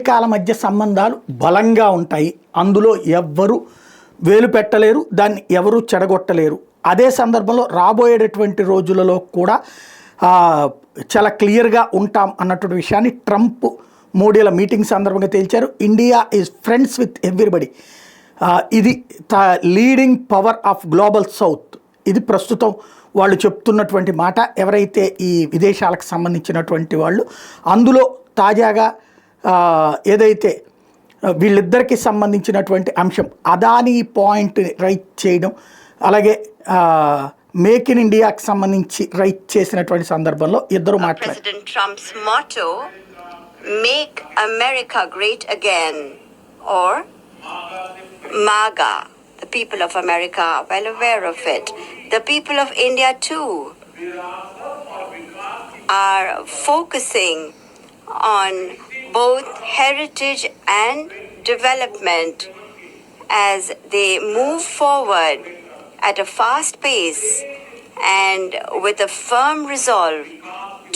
దేశాల మధ్య సంబంధాలు బలంగా ఉంటాయి, అందులో ఎవ్వరు వేలు పెట్టలేరు, దాన్ని ఎవరు చెడగొట్టలేరు. అదే సందర్భంలో రాబోయేటటువంటి రోజులలో కూడా చాలా క్లియర్గా ఉంటాం అన్నటువంటి విషయాన్ని ట్రంప్ మోడీల మీటింగ్ సందర్భంగా తేల్చారు. India is friends with everybody. ఇది leading power of global south. ఇది ప్రస్తుతం వాళ్ళు చెప్తున్నటువంటి మాట, ఎవరైతే ఈ విదేశాలకు సంబంధించినటువంటి వాళ్ళు. అందులో తాజాగా ఏదైతే వీళ్ళిద్దరికి సంబంధించినటువంటి అంశం అదానీ పాయింట్ రైట్ చేయడం, అలాగే మేక్ ఇన్ ఇండియాకి సంబంధించి రైట్ చేసినటువంటి సందర్భంలో ఇద్దరు మాట్లాడారు. President Trump's motto, make America great again, or MAGA. The people of America are well aware of it. The people of India too are focusing on both heritage and development as they move forward at a fast pace and with a firm resolve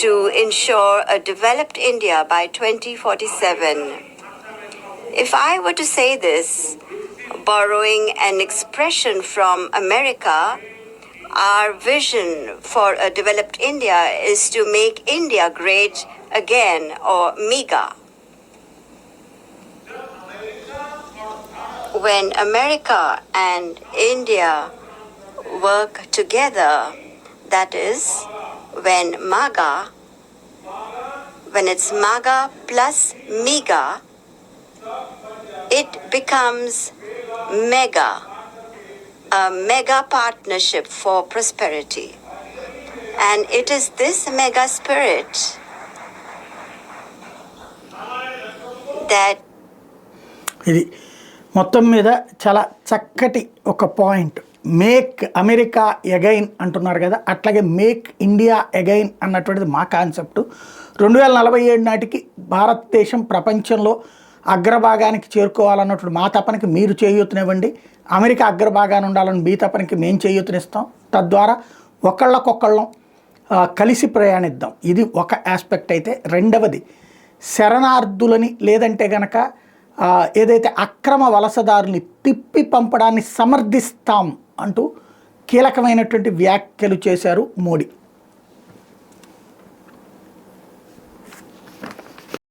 to ensure a developed India by 2047. If I were to say this, borrowing an expression from America, our vision for a developed India is to make India great again, or MEGA. When America and India work together, that is, when it's MAGA plus MEGA, it becomes MEGA, a mega partnership for prosperity. And it is this mega spirit that ఇది మొత్తం మీద చాలా చక్కటి ఒక point. Make America again అంటున్నారు కదా, అట్లాగే make India again అన్నటువంటిది మా కాన్సెప్టు. 2047 నాటికి భారతదేశం ప్రపంచంలో అగ్రభాగానికి చేరుకోవాలన్నటువంటి మా తపనకి మీరు చేయూతనివ్వండి, అమెరికా అగ్రభాగాన్ని ఉండాలని మీ తపనకి మేము చేయూతనిస్తాం. తద్వారా ఒకళ్ళకొకళ్ళం కలిసి ప్రయాణిద్దాం. ఇది ఒక ఆస్పెక్ట్ అయితే, రెండవది శరణార్థులని లేదంటే గనక ఏదైతే అక్రమ వలసదారుని తిప్పి పంపడాన్ని సమర్థిస్తాం అంటూ కీలకమైనటువంటి వ్యాఖ్యలు చేశారు మోడీ.